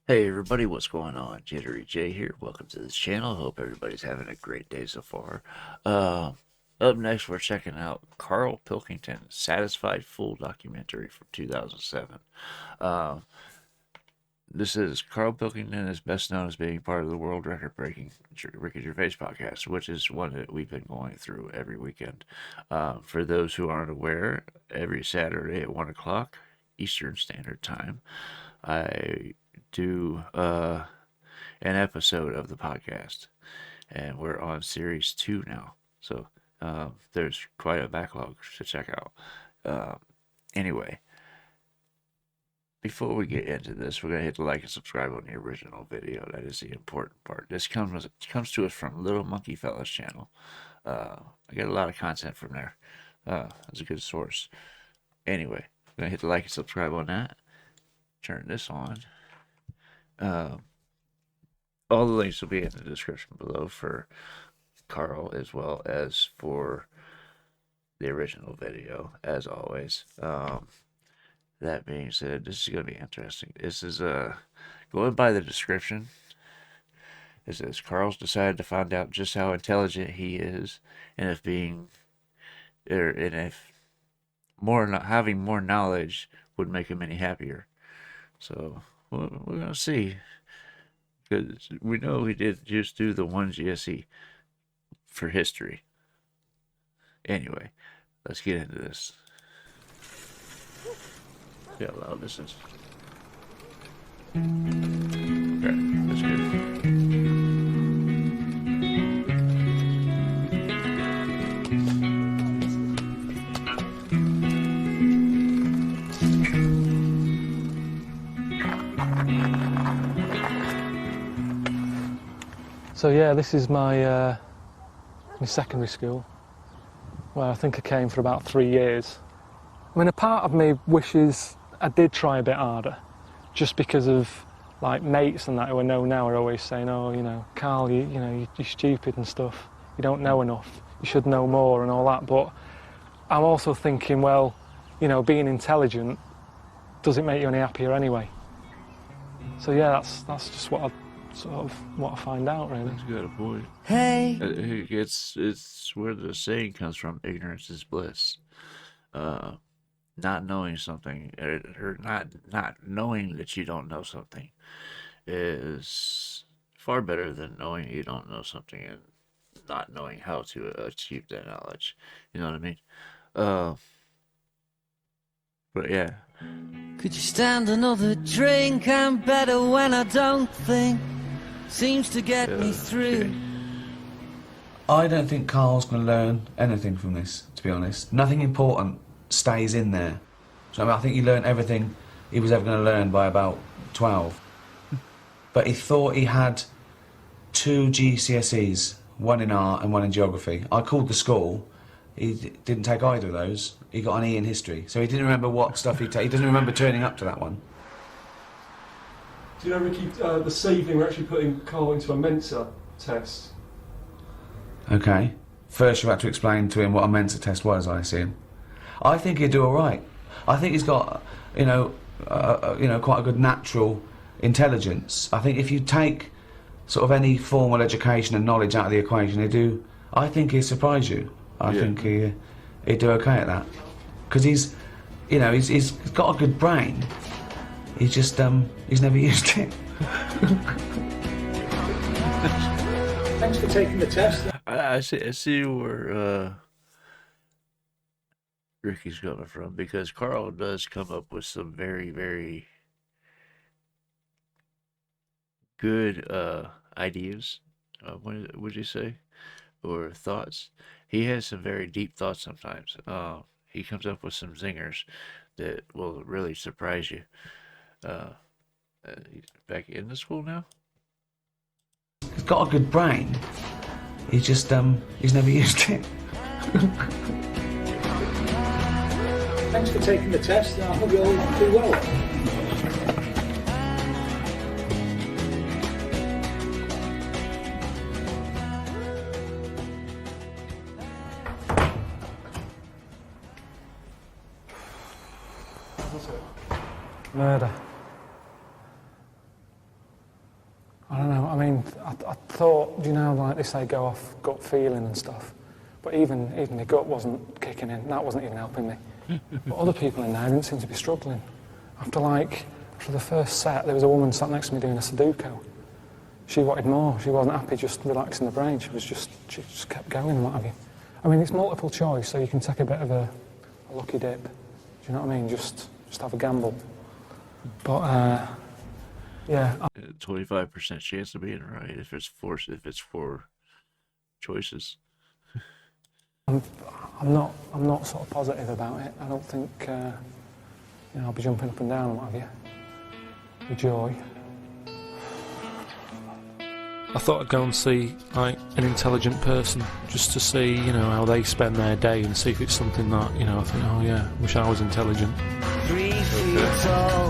Hey everybody, what's going on? JitteryJay here. Welcome to this channel. Hope everybody's having a great day so far. Uh, Up next, we're checking out Karl Pilkington, Satisfied Fool documentary from 2007. Uh, this is Karl Pilkington is best known as being part of the world record-breaking Ricky Gervais podcast, which is one that we've been going through every weekend. For those who aren't aware, every Saturday at 1 o'clock Eastern Standard Time, I do an episode of the podcast, and we're on series 2 now. So there's quite a backlog to check out. Anyway, before we get into this, we're gonna hit the like and subscribe on the original video. That is the important part. This comes to us from Little Monkey Fella's channel. I get a lot of content from there. That's a good source. Anyway, we're gonna hit the like and subscribe on that. Turn this on. All the links will be in the description below for Karl as well as for the original video, as always. That being said, this is going to be interesting. This is going by the description. It says Karl's decided to find out just how intelligent he is, and if having more knowledge would make him any happier. So we're gonna see, because we know he did just do the one GSE for history. Anyway, let's get into this. See how loud this is. Okay, that's good. So yeah, this is my secondary school, where I think I came for about 3 years. I mean, a part of me wishes I did try a bit harder, just because of like mates and that who I know now are always saying, "Oh, you know, Karl, you're stupid and stuff. You don't know enough. You should know more and all that." But I'm also thinking, well, you know, being intelligent doesn't make you any happier anyway. So yeah, that's just what I find out, really. That's a good point. Hey. It's where the saying comes from: ignorance is bliss. Not knowing something, or not knowing that you don't know something, is far better than knowing you don't know something and not knowing how to achieve that knowledge. You know what I mean? But yeah. Could you stand another drink? I'm better when I don't think. Seems to get me through. Okay. I don't think Karl's going to learn anything from this, to be honest. Nothing important stays in there. So I think he learned everything he was ever going to learn by about 12. But he thought he had 2 GCSEs, one in art and one in geography. I called the school. He didn't take either of those. He got an E in history. So he didn't remember what stuff he doesn't remember turning up to that one. Do you know, Ricky, this evening we're actually putting Karl into a Mensa test. Okay. First you had to explain to him what a Mensa test was, I assume. I think he'd do all right. I think he's got, quite a good natural intelligence. I think if you take sort of any formal education and knowledge out of the equation, I think he'd surprise you. I think he'd do okay at that. Because he's got a good brain. He's just, he's never used it. Thanks for taking the test. I see where Ricky's coming from, because Karl does come up with some very, very good ideas. What would you say? Or thoughts? He has some very deep thoughts sometimes. He comes up with some zingers that will really surprise you. He's back in the school now? He's got a good brain. He's just, he's never used it. Thanks for taking the test. I hope you all do well. Murder. I don't know, I mean, I thought, you know, like they say, go off gut feeling and stuff. But even my gut wasn't kicking in, that wasn't even helping me. But other people in there didn't seem to be struggling. After the first set, there was a woman sat next to me doing a Sudoku. She wanted more, she wasn't happy just relaxing the brain, she just kept going and what have you. I mean, it's multiple choice, so you can take a bit of a lucky dip. Do you know what I mean? Just have a gamble. But, yeah. 25% chance of being right if it's four choices. I'm not sort of positive about it. I don't think, you know, I'll be jumping up and down and what have you. With joy. I thought I'd go and see, like, an intelligent person, just to see, you know, how they spend their day and see if it's something that, you know, I think, oh yeah, wish I was intelligent. 3 feet tall,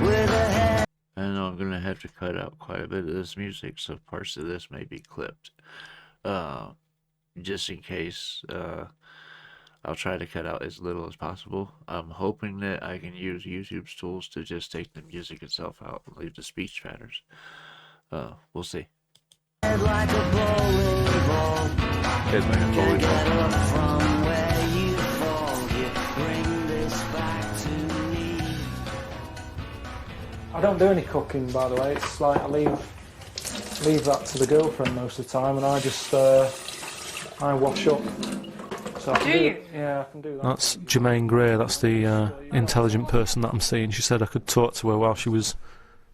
with a head. I know I'm going to have to cut out quite a bit of this music, so parts of this may be clipped. Just in case, I'll try to cut out as little as possible. I'm hoping that I can use YouTube's tools to just take the music itself out and leave the speech patterns. We'll see. Like a bowling ball. Can't get up from where you fall. You bring this back to me. I don't do any cooking, by the way. It's like I leave that to the girlfriend most of the time, and I just I wash up. So I can do you? Yeah, I can do that. That's Germaine Greer. That's the intelligent person that I'm seeing. She said I could talk to her while she was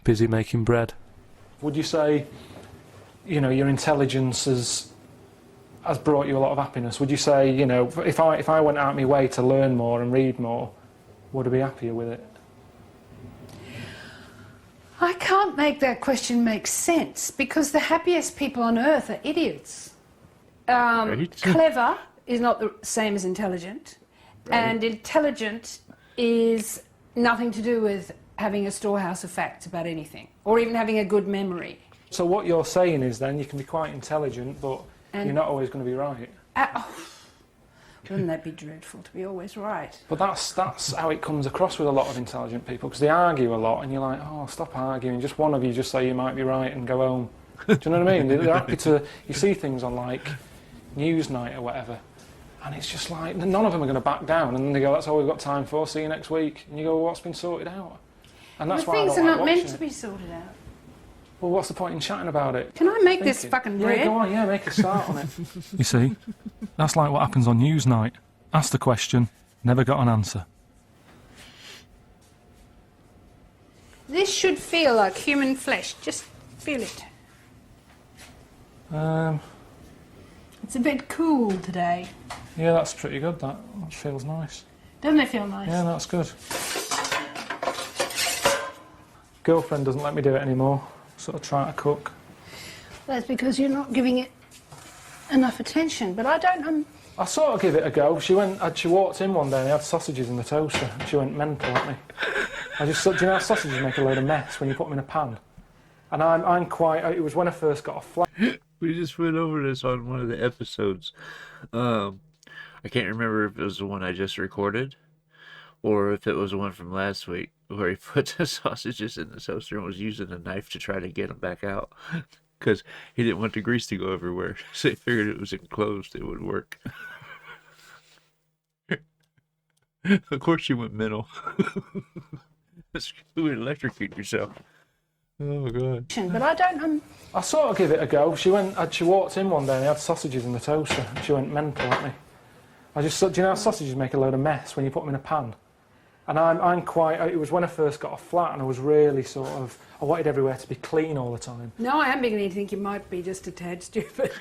busy making bread. Would you say, you know, your intelligence has brought you a lot of happiness? Would you say, you know, if I went out my way to learn more and read more, would I be happier with it? I can't make that question make sense because the happiest people on earth are idiots. Right. Clever is not the same as intelligent, Right. and intelligent is nothing to do with having a storehouse of facts about anything, or even having a good memory. So what you're saying is then you can be quite intelligent, but you're not always going to be right. Wouldn't that be dreadful to be always right? But that's how it comes across with a lot of intelligent people, because they argue a lot, and you're like, oh, stop arguing. Just one of you just say you might be right and go home. Do you know what I mean? They're happy to. You see things on like Newsnight or whatever, and it's just like none of them are going to back down, and then they go, that's all we've got time for. See you next week. And you go, well, what's been sorted out? And that's The why I things don't are like not meant watching to it. be sorted out. Well, what's the point in chatting about it? Can I make this fucking bread? Yeah, go on, yeah, make a start on it. You see, that's like what happens on Newsnight. Ask the question, never got an answer. This should feel like human flesh. Just feel it. It's a bit cool today. Yeah, that's pretty good, that feels nice. Doesn't it feel nice? Yeah, that's good. Girlfriend doesn't let me do it anymore, sort of trying to cook. That's because you're not giving it enough attention, but I don't... I sort of give it a go. She walked in one day and they had sausages in the toaster, and she went mental at me. Do you know how sausages make a load of mess when you put them in a pan? And I'm quite... It was when I first got a flat. We just went over this on one of the episodes. I can't remember if it was the one I just recorded or if it was the one from last week where he put the sausages in the toaster and was using a knife to try to get them back out because he didn't want the grease to go everywhere. So he figured it was enclosed, it would work. Of course you went mental. You would electrocute yourself. Oh, God. But I don't... I sort of give it a go. She walked in one day and they had sausages in the toaster, and she went mental at me. Do you know how sausages make a load of mess when you put them in a pan? And I'm quite... It was when I first got a flat and I was really sort of... I wanted everywhere to be clean all the time. No, I am beginning to think you might be just a tad stupid.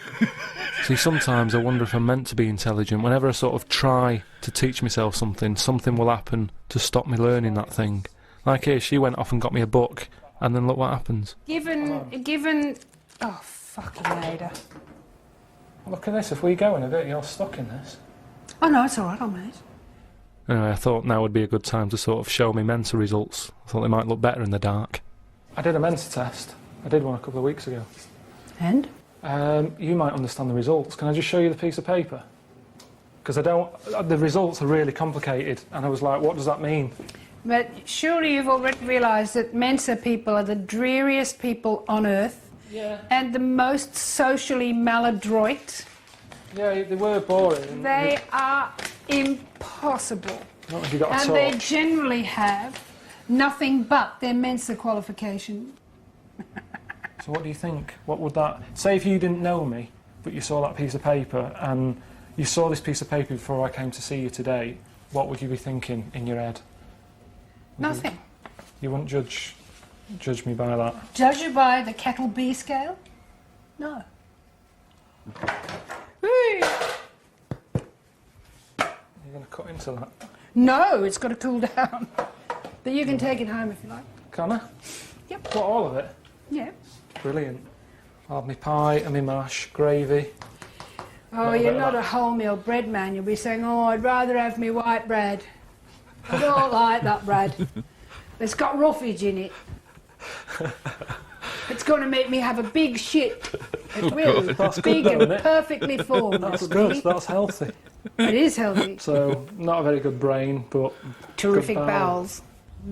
See, sometimes I wonder if I'm meant to be intelligent. Whenever I sort of try to teach myself something will happen to stop me learning that thing. Like here, she went off and got me a book, and then look what happens. Given... Oh, fucking Ada. Look at this, if we go in a bit, you're stuck in this. Oh, no, it's all right, mate. Anyway, I thought now would be a good time to sort of show me Mensa results. I thought they might look better in the dark. I did a Mensa test. I did one a couple of weeks ago. And? You might understand the results. Can I just show you the piece of paper? Because I don't... The results are really complicated, and I was like, what does that mean? But surely you've already realised that Mensa people are the dreariest people on earth. Yeah. And the most socially maladroit. Yeah, they were boring. They are impossible. Not if you got to And talk. they generally have nothing but their Mensa qualification. So what do you think? What would that... Say if you didn't know me, but you saw that piece of paper, and you saw this piece of paper before I came to see you today, what would you be thinking in your head? Nothing. You wouldn't judge me by that? Judge you by the Kettle B scale? No. You're going to cut into that? No, it's got to cool down. But you can take it home if you like. Can I? Yep. What, all of it? Yeah. Brilliant. I'll have my pie and my mash, gravy. Oh, Little you're bit of not that. a wholemeal bread man. You'll be saying, oh, I'd rather have me white bread. I don't like that bread. It's got roughage in it. It's going to make me have a big shit. It will. That's Big good, though, and isn't it? perfectly formed. That's it will be. good, that's healthy. It is healthy. So, not a very good brain, but... Terrific good bowel. bowels.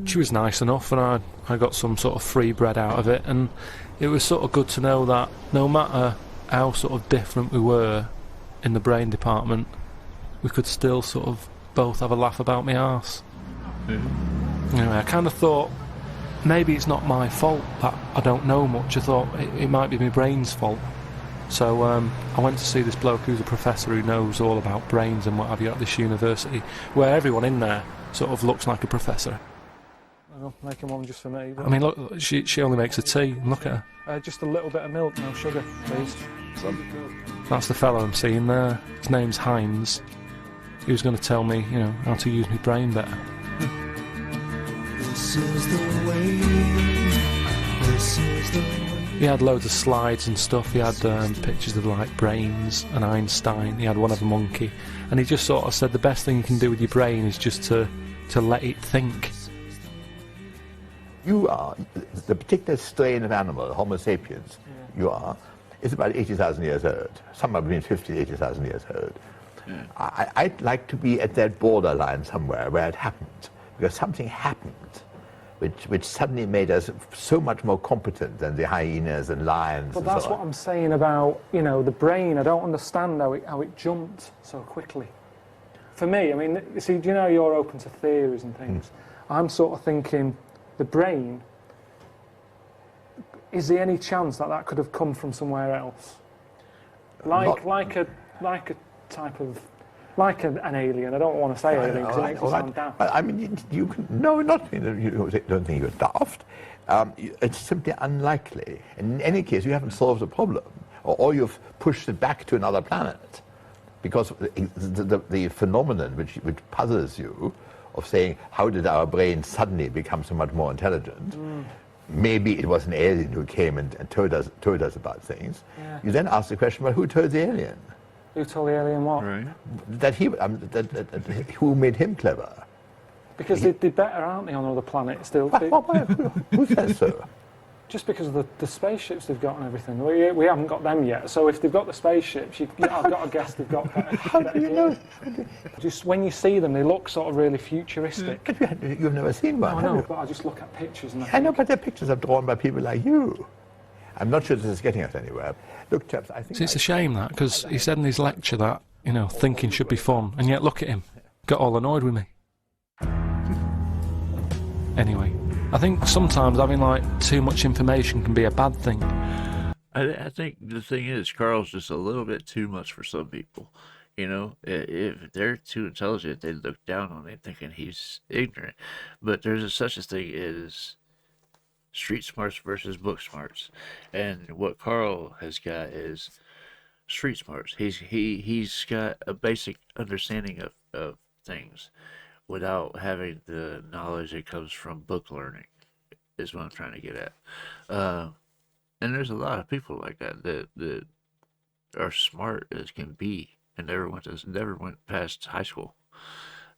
She was nice enough, and I got some sort of free bread out of it, and it was sort of good to know that no matter how sort of different we were in the brain department, we could still sort of both have a laugh about my arse. Anyway, I kind of thought maybe it's not my fault that I don't know much. I thought it might be my brain's fault. So I went to see this bloke who's a professor who knows all about brains and what have you at this university, where everyone in there sort of looks like a professor. I'll make him one just for me. I mean, look, she only makes a tea. Look at her. Just a little bit of milk, no sugar, please. That's the fellow I'm seeing there. His name's Hines. He was going to tell me, you know, how to use my brain better. This is the way. This is the way. He had loads of slides and stuff. He had pictures of like brains and Einstein. He had one of a monkey, and he just sort of said the best thing you can do with your brain is just to let it think. You are, the particular strain of animal, Homo sapiens, you are, is about 80,000 years old, somewhere between 50 and 80,000 years old. I'd like to be at that borderline somewhere where it happened, because something happened which suddenly made us so much more competent than the hyenas and lions. But and that's so what on. I'm saying about, you know, the brain. I don't understand how it jumped so quickly. For me, I mean, you see, do you know you're open to theories and things? I'm sort of thinking, the brain, is there any chance that could have come from somewhere else? Like a type of, like an alien. I don't want to say alien because it makes it sound daft. But I mean, you can, no, not, you don't think you're daft. It's simply unlikely. In any case, you haven't solved the problem, or you've pushed it back to another planet. Because the phenomenon which puzzles you, of saying, how did our brain suddenly become so much more intelligent? Maybe it was an alien who came and told us about things. Yeah. You then ask the question, well, who told the alien? Who told the alien what? Right. That who made him clever? Because they're better, aren't they, on other planets still? Who says so? Just because of the spaceships they've got and everything. We haven't got them yet. So if they've got the spaceships, I've got to guess they've got better. How do you know? Just when you see them, they look sort of really futuristic. But you've never seen one, I have know, you? but I just look at pictures and I know, but the pictures are drawn by people like you. I'm not sure this is getting us anywhere. Look, chaps, I think... See, it's a shame that, because he said in his lecture that, you know, thinking should be fun, and yet look at him. Got all annoyed with me. Anyway, I think sometimes having, like, too much information can be a bad thing. I think the thing is, Carl's just a little bit too much for some people. You know, if they're too intelligent, they look down on him thinking he's ignorant. But there's such a thing as street smarts versus book smarts. And what Karl has got is street smarts. He's got a basic understanding of things without having the knowledge that comes from book learning, is what I'm trying to get at. And there's a lot of people like that are smart as can be and never went past high school.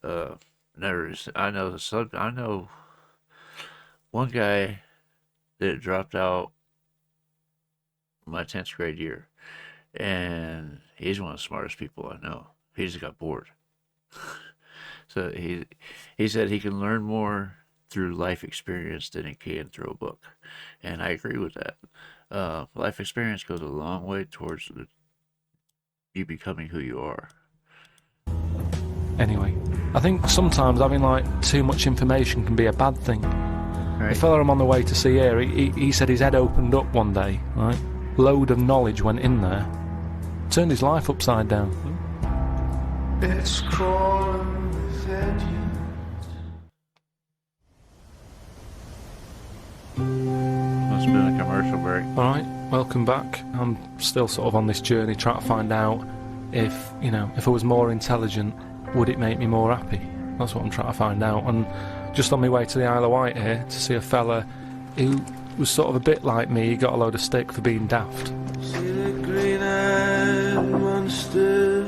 I know one guy that dropped out my 10th grade year, and he's one of the smartest people I know. He just got bored. So he said he can learn more through life experience than it can through a book. And I agree with that. Life experience goes a long way towards you becoming who you are. Anyway, I think sometimes having like too much information can be a bad thing. Right? The fella I'm on the way to see here, he said his head opened up one day, right? Load of knowledge went in there, turned his life upside down. It's crawling within you. Must have been a commercial break. Alright, welcome back. I'm still sort of on this journey trying to find out if I was more intelligent, would it make me more happy? That's what I'm trying to find out. And just on my way to the Isle of Wight here to see a fella who was sort of a bit like me. He got a load of stick for being daft. See the green-eyed monster.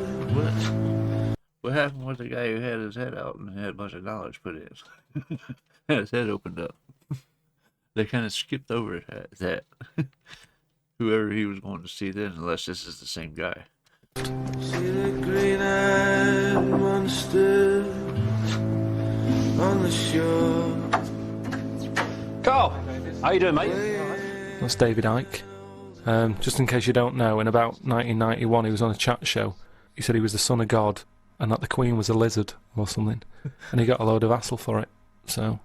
What happened with the guy who had his head out and had a bunch of knowledge put in? And his head opened up. They kind of skipped over that. Whoever he was going to see then, unless this is the same guy. See the green-eyed monster on the shore. Carl, how you doing, mate? That's David Icke. Just in case you don't know, in about 1991 he was on a chat show. He said he was the son of God and that the Queen was a lizard or something. And he got a load of hassle for it. So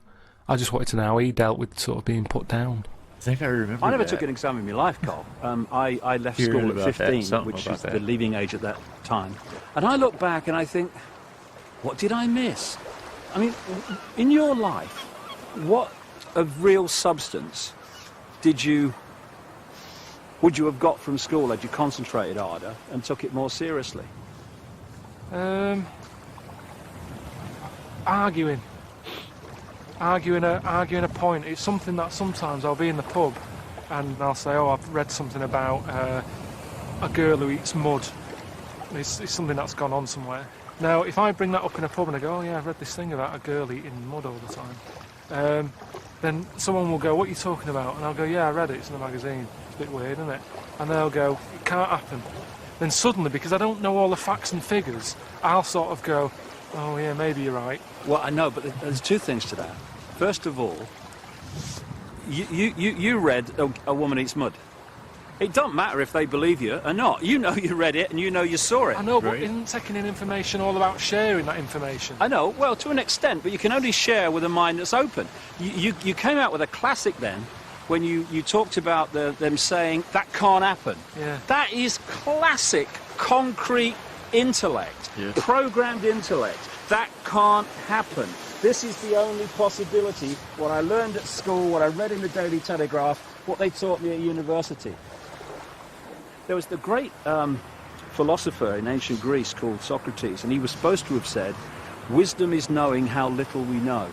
I just wanted to know how he dealt with sort of being put down. I think I remember I never that. took an exam in my life, Carl. I left You heard school about at that, 15, something which about is that. the leaving age at that time. And I look back and I think, what did I miss? I mean, in your life, what of real substance would you have got from school had you concentrated harder and took it more seriously? Arguing a point. It's something that sometimes I'll be in the pub and I'll say, oh, I've read something about a girl who eats mud. It's something that's gone on somewhere. Now, if I bring that up in a pub and I go, oh yeah, I've read this thing about a girl eating mud all the time, then someone will go, what are you talking about? And I'll go, yeah, I read it, it's in the magazine. It's a bit weird, isn't it? And they'll go, it can't happen. Then suddenly, because I don't know all the facts and figures, I'll sort of go, oh yeah, maybe you're right. Well, I know, but there's two things to that. First of all, you read A Woman Eats Mud. It don't matter if they believe you or not. You know you read it and you know you saw it. I know, but Right. isn't taking in information all about sharing that information? I know, well, to an extent, but you can only share with a mind that's open. You came out with a classic then when you talked about them saying, that can't happen. Yeah. That is classic, concrete intellect, Yeah. programmed intellect. That can't happen. This is the only possibility. What I learned at school, what I read in the Daily Telegraph, what they taught me at university. There was the great philosopher in ancient Greece called Socrates, and he was supposed to have said, wisdom is knowing how little we know.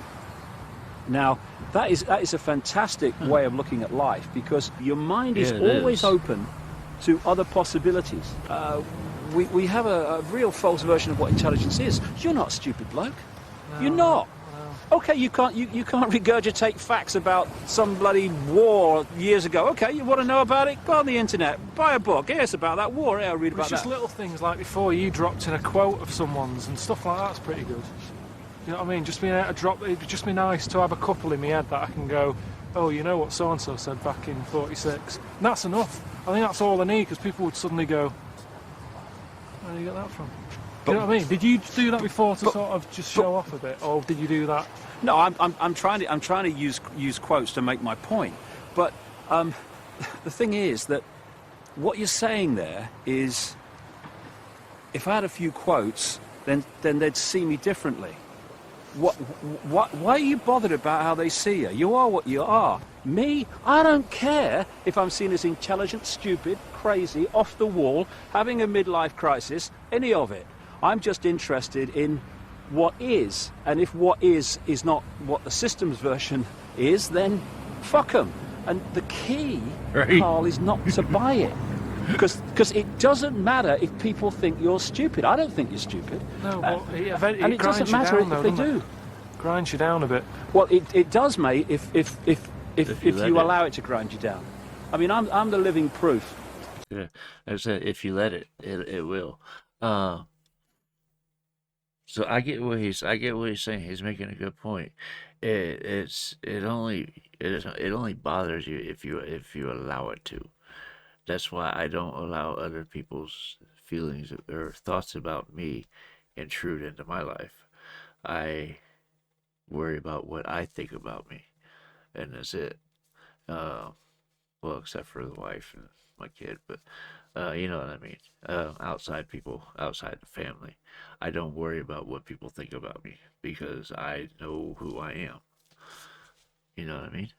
Now, that is a fantastic way of looking at life, because your mind is Yeah, it always is. open to other possibilities. We have a real false version of what intelligence is. You're not a stupid bloke. You're not. Okay, you can't regurgitate facts about some bloody war years ago. Okay, you want to know about it? Go on the internet, buy a book. Yes, about that war. Yeah, I'll read It's about just that. little things like before you dropped in a quote of someone's and stuff like that's pretty good. You know what I mean? Just being able to drop, it'd just be nice to have a couple in my head that I can go, oh, you know what so-and-so said back in 46. And that's enough. I think that's all I need, because people would suddenly go, where did you get that from? You know what I mean? Did you do that before to sort of just show off a bit, or did you do that? No, I'm trying to use quotes to make my point. But the thing is that what you're saying there is, if I had a few quotes, then they'd see me differently. Why are you bothered about how they see you? You are what you are. Me, I don't care if I'm seen as intelligent, stupid, crazy, off the wall, having a midlife crisis, any of it. I'm just interested in what is, and if what is not what the systems version is, then fuck 'em. And the key, Right. Carl, is not to buy it. Because it doesn't matter if people think you're stupid. I don't think you're stupid. No, but and it it grinds doesn't you matter down, if though, they doesn't do. it? Grinds you down a bit. Well, it does, mate, if you let you it. allow it to grind you down. I mean, I'm the living proof. Yeah, I said if you let it, it will. So I get what he's saying. He's making a good point. It only bothers you if you allow it to. That's why I don't allow other people's feelings or thoughts about me intrude into my life. I worry about what I think about me, and that's it. Uh, well, except for the wife and my kid, but you know what I mean. Outside people, outside the family, I don't worry about what people think about me because I know who I am. You know what I mean?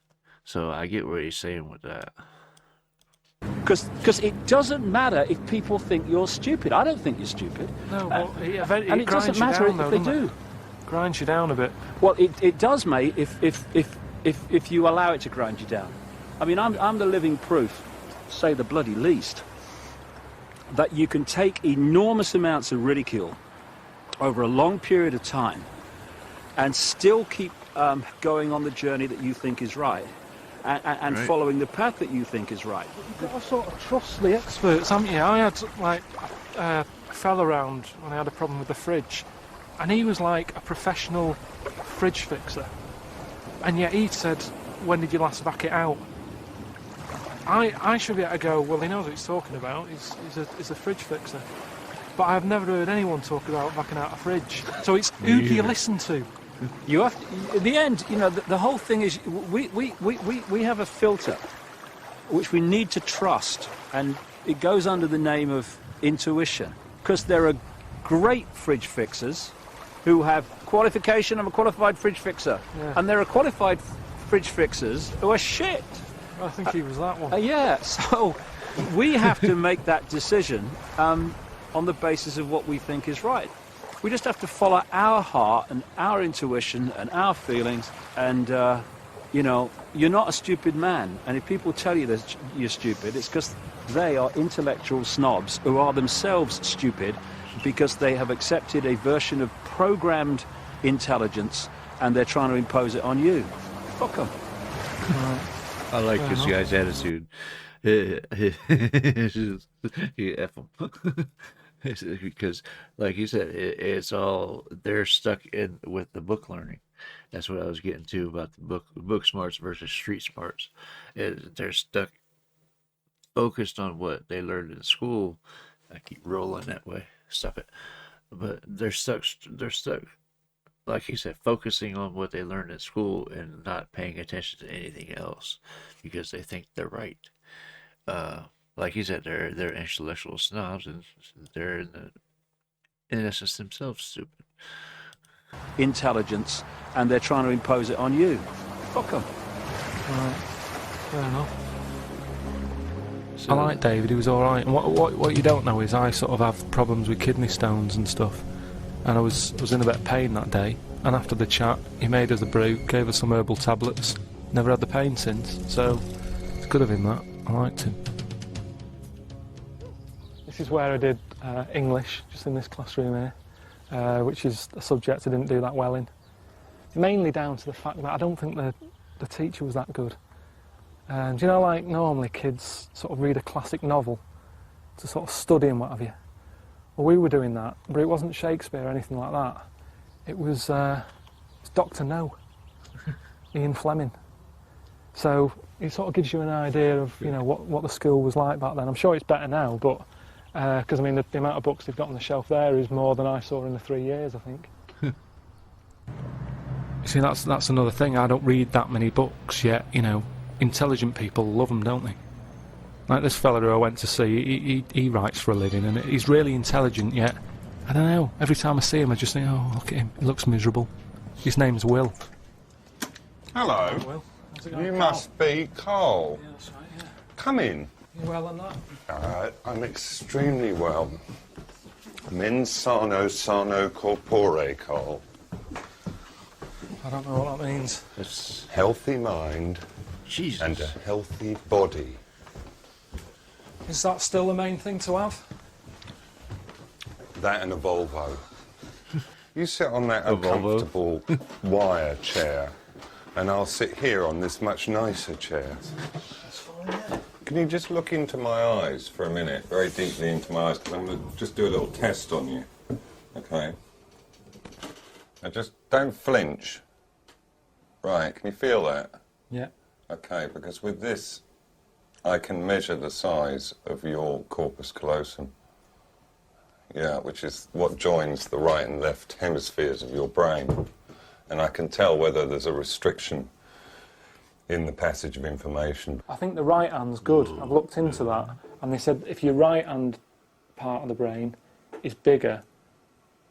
So I get what he's saying with that. Because it doesn't matter if people think you're stupid. I don't think you're stupid. No, but And it doesn't matter if they do. Grinds you down a bit. Well, it does, mate, if you allow it to grind you down. I mean, I'm the living proof, to say the bloody least, that you can take enormous amounts of ridicule over a long period of time and still keep going on the journey that you think is right and Right. following the path that you think is right. You've got to sort of trust the experts, haven't you? I had like a fella around when I had a problem with the fridge, and he was like a professional fridge fixer, and yet he said, "When did you last vac it out?" I should be able to go, well, he knows what he's talking about. He's a fridge fixer, but I've never heard anyone talk about vacuuming out a fridge. So it's who do you listen to? You have to, in the end, you know, the whole thing is we have a filter which we need to trust, and it goes under the name of intuition, because there are great fridge fixers who have qualification of a qualified fridge fixer, and there are qualified fridge fixers who are shit. I think he was that one. Yeah, so we have to make that decision on the basis of what we think is right. We just have to follow our heart and our intuition and our feelings, and you know, you're not a stupid man, and if people tell you that you're stupid, it's because they are intellectual snobs who are themselves stupid because they have accepted a version of programmed intelligence and they're trying to impose it on you. Fuck them. I like this guy's attitude. It's just, you F him. Because, like you said, it's all, they're stuck in with the book learning. That's what I was getting to about the book smarts versus street smarts. They're stuck, focused on what they learned in school. I keep rolling that way. Stop it. But they're stuck, like he said, focusing on what they learned in school and not paying attention to anything else because they think they're right. Like he said, they're intellectual snobs, and they're in essence themselves stupid. Intelligence, and they're trying to impose it on you. Fuck them. Right. Fair enough. So, I like David, he was alright. And what you don't know is I sort of have problems with kidney stones and stuff. And I was in a bit of pain that day. And after the chat, he made us a brew, gave us some herbal tablets. Never had the pain since. So it's good of him, that. I liked him. This is where I did English, just in this classroom here, which is a subject I didn't do that well in. Mainly down to the fact that I don't think the teacher was that good. And you know, like normally kids sort of read a classic novel to sort of study and what have you. Well, we were doing that, but it wasn't Shakespeare or anything like that. It was Dr. No, Ian Fleming. So it sort of gives you an idea of, you know, what the school was like back then. I'm sure it's better now, but because I mean the amount of books they've got on the shelf there is more than I saw in the 3 years, I think. You see, that's another thing. I don't read that many books yet. You know, intelligent people love them, don't they? Like this fella who I went to see, he writes for a living, and he's really intelligent. Yet I don't know. Every time I see him, I just think, oh, look at him. He looks miserable. His name's Will. Hello. Will. You must be Karl. Yeah, that's right. Yeah. Come in. You well on that? I'm extremely well. Mens sano corpore, Karl. I don't know what that means. That's Healthy mind Jesus. and a healthy body. Is that still the main thing to have? That and a Volvo. You sit on that A Volvo? uncomfortable wire chair, and I'll sit here on this much nicer chair. That's fine, yeah. Can you just look into my eyes for a minute, very deeply into my eyes, because I'm going to just do a little test on you. Okay. Now just don't flinch. Right, can you feel that? Yeah. Okay, because with this, I can measure the size of your corpus callosum. Yeah, which is what joins the right and left hemispheres of your brain. And I can tell whether there's a restriction in the passage of information. I think the right hand's good. I've looked into that, and they said if your right hand part of the brain is bigger,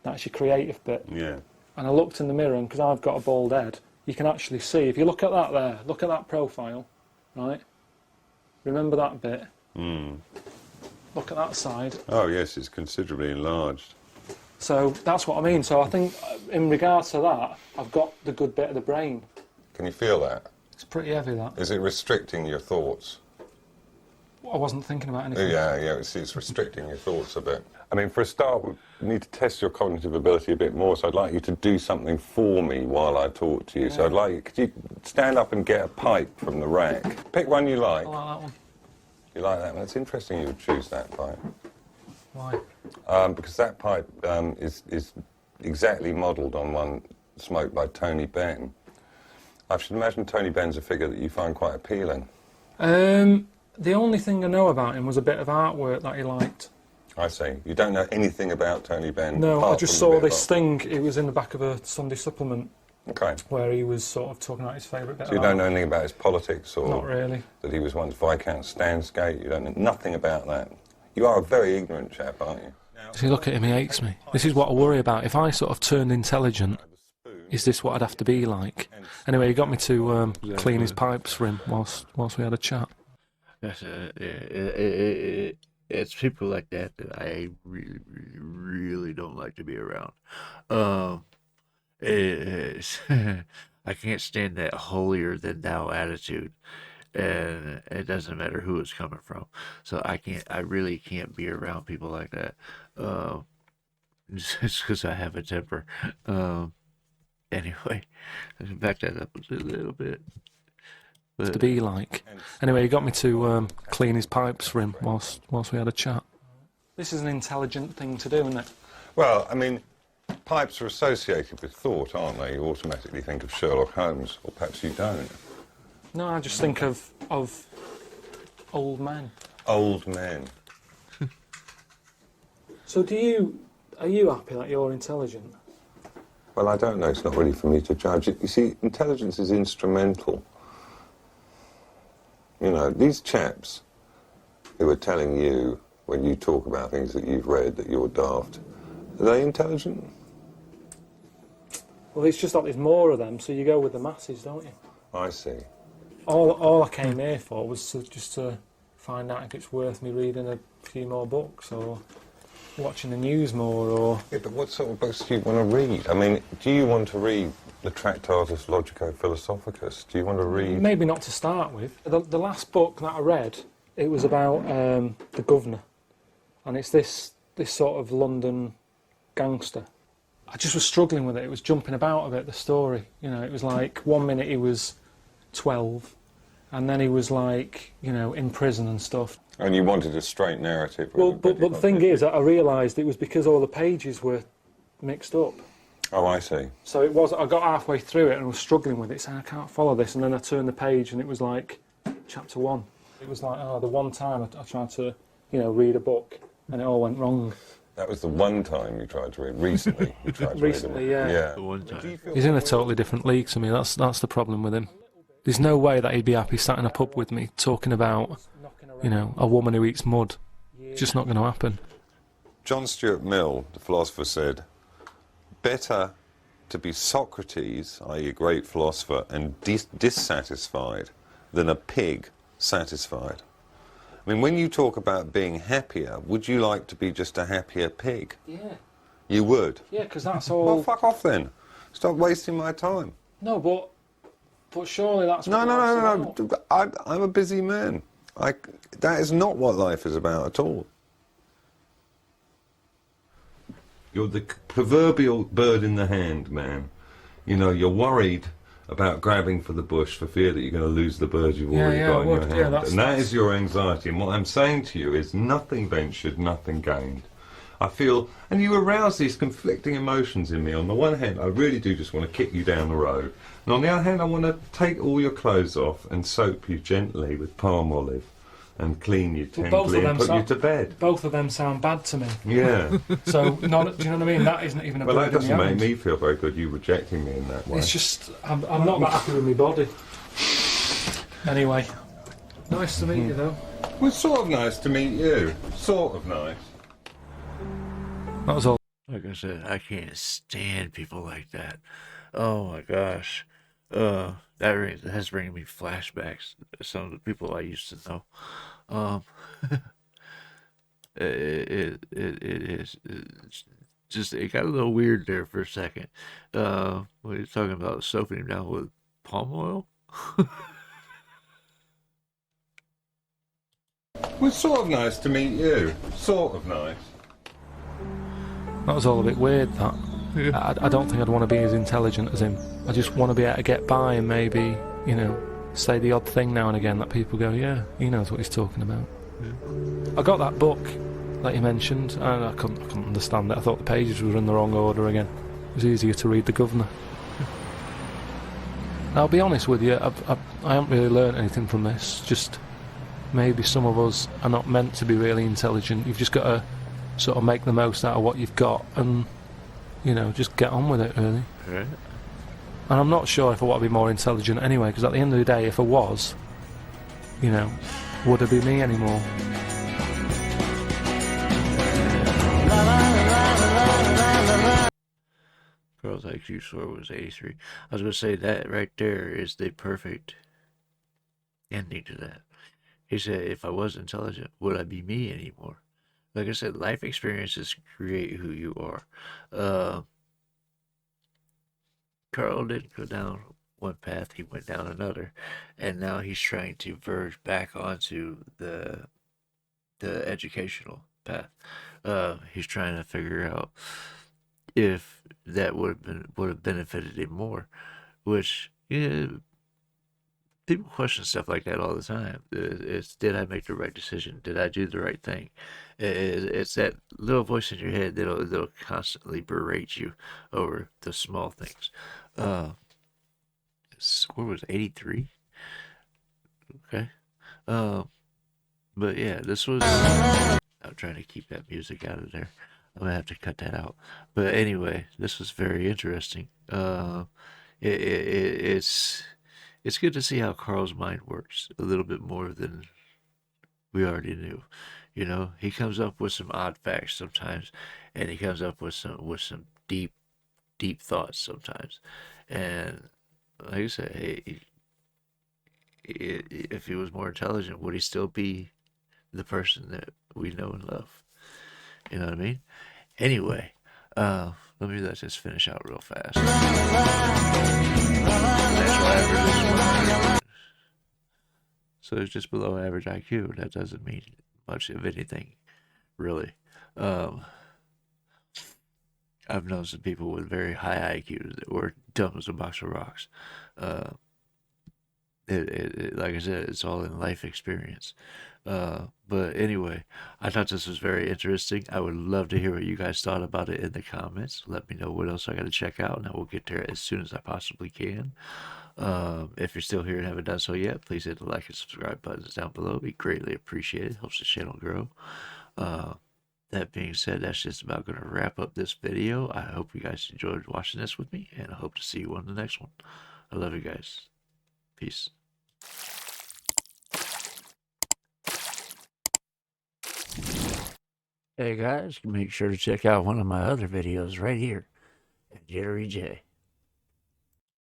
that's your creative bit. Yeah. And I looked in the mirror, and because I've got a bald head, you can actually see, if you look at that there, look at that profile, right? Remember that bit? Look at that side. Oh yes, it's considerably enlarged. So that's what I mean. So I think in regards to that, I've got the good bit of the brain. Can you feel that? It's pretty heavy, that. Is it restricting your thoughts? I wasn't thinking about anything. Yeah, it's restricting your thoughts a bit. I mean, for a start, we need to test your cognitive ability a bit more, so I'd like you to do something for me while I talk to you. Yeah. So I'd like you, could you stand up and get a pipe from the rack? Pick one you like. I like that one. You like that one? It's interesting you would choose that pipe. Why? Because that pipe is exactly modelled on one smoked by Tony Benn. I should imagine Tony Benn's a figure that you find quite appealing. The only thing I know about him was a bit of artwork that he liked. I see. You don't know anything about Tony Benn? No, I just saw this thing. It was in the back of a Sunday supplement. Okay. Where he was sort of talking about his favourite bit So you don't know anything about his politics, or not really. That he was once Viscount Stansgate? You don't know nothing about that. You are a very ignorant chap, aren't you? See, look at him, he hates me. This is what I worry about. If I sort of turned intelligent, is this what I'd have to be like? Anyway, he got me to clean his pipes for him whilst we had a chat. Yes, it's people like that I really, really, really don't like to be around. I can't stand that holier than thou attitude, and it doesn't matter who it's coming from. So I really can't be around people like that. Just because I have a temper. Anyway, back that up a little bit. To be like. Anyway, he got me to clean his pipes for him whilst we had a chat. This is an intelligent thing to do, isn't it? Well, I mean, pipes are associated with thought, aren't they? You automatically think of Sherlock Holmes, or perhaps you don't. No, I just think of old men. Old men. So are you happy that you're intelligent? Well, I don't know. It's not really for me to judge. You see, intelligence is instrumental. You know, these chaps who are telling you, when you talk about things that you've read, that you're daft, are they intelligent? Well, it's just that there's more of them, so you go with the masses, don't you? I see. All I came here for was just to find out if it's worth me reading a few more books, or watching the news more, or... Yeah, but what sort of books do you want to read? I mean, do you want to read the Tractatus Logico-Philosophicus? Do you want to read... Maybe not to start with. The last book that I read, it was about the governor, and it's this sort of London gangster. I just was struggling with it. It was jumping about a bit, the story. You know, it was like 1 minute he was 12, and then he was like, you know, in prison and stuff. And you wanted a straight narrative? Well, but the thing is, I realised it was because all the pages were mixed up. Oh, I see. So it was, I got halfway through it and I was struggling with it, saying I can't follow this, and then I turned the page and it was like chapter 1. It was like, oh, the one time I tried to, you know, read a book and it all went wrong. That was the one time you tried to read. Recently, you tried to recently, read yeah. The one time. He's in a totally different league to me. That's the problem with him. There's no way that he'd be happy sat in a pub with me talking about, you know, a woman who eats mud. It's just not going to happen. John Stuart Mill, the philosopher, said, better to be Socrates, i.e. a great philosopher, and dissatisfied than a pig satisfied. I mean, when you talk about being happier, would you like to be just a happier pig? Yeah. You would? Yeah, because that's all... Well, fuck off then. Stop wasting my time. No, but surely that's what No. I'm a busy man. That is not what life is about at all. You're the proverbial bird in the hand, man. You know, you're worried about grabbing for the bush for fear that you're going to lose the bird you've already got in your hand. And that is your anxiety. And what I'm saying to you is nothing ventured, nothing gained. I feel, and you arouse these conflicting emotions in me. On the one hand, I really do just want to kick you down the road, and on the other hand, I want to take all your clothes off and soap you gently with palm olive and clean you tenderly and put you to bed. Both of them sound bad to me. Yeah. So, do you know what I mean? That isn't even a Well, that bird in the doesn't make hand. me feel very good, you rejecting me in that way. It's just, I'm not that happy with my body. Anyway, nice to meet you though. Well, it's sort of nice to meet you. Sort of nice. That was all. Like I said, I can't stand people like that. Oh my gosh. That's bringing me flashbacks to some of the people I used to know. It's just, it got a little weird there for a second. When you're talking about soaping him down with palm oil. Well, it's sort of nice to meet you. Sort of nice. That was all a bit weird, that. Yeah. I don't think I'd want to be as intelligent as him. I just want to be able to get by and maybe, you know, say the odd thing now and again that people go, yeah, he knows what he's talking about. Yeah. I got that book that you mentioned, and I couldn't understand it. I thought the pages were in the wrong order again. It was easier to read The Governor. I'll be honest with you, I haven't really learnt anything from this. Just maybe some of us are not meant to be really intelligent. You've just got to sort of make the most out of what you've got and, you know, just get on with it, really. Right. And I'm not sure if I want to be more intelligent anyway, because at the end of the day, if I was, you know, would it be me anymore? Girls IQ score was 83. I was going to say that right there is the perfect ending to that. He said, if I was intelligent, would I be me anymore? Like I said, life experiences create who you are. Carl didn't go down one path, he went down another. And now he's trying to verge back onto the educational path. He's trying to figure out if that would have benefited him more, which, yeah, people question stuff like that all the time. It's, did I make the right decision? Did I do the right thing? It's that little voice in your head that'll constantly berate you over the small things. Score was 83. Okay. But yeah, this was. I'm trying to keep that music out of there. I'm gonna have to cut that out. But anyway, this was very interesting. It's good to see how Carl's mind works a little bit more than we already knew. You know, he comes up with some odd facts sometimes, and he comes up with some deep thoughts sometimes. And like I said, hey, if he was more intelligent, would he still be the person that we know and love? You know what I mean? Anyway, let this finish out real fast. So it's just below average IQ. That doesn't mean much of anything, really. I've known some people with very high IQs that were dumb as a box of rocks. Like I said, it's all in life experience. But anyway, I thought this was very interesting. I would love to hear what you guys thought about it in the comments. Let me know what else I got to check out, and I will get there as soon as I possibly can. If you're still here and haven't done so yet, please hit the like and subscribe buttons down below. It'd be greatly appreciated. Helps the channel grow. That being said, that's just about going to wrap up this video. I hope you guys enjoyed watching this with me, and I hope to see you on the next one. I love you guys. Peace. Hey guys, make sure to check out one of my other videos right here at JitteryJay.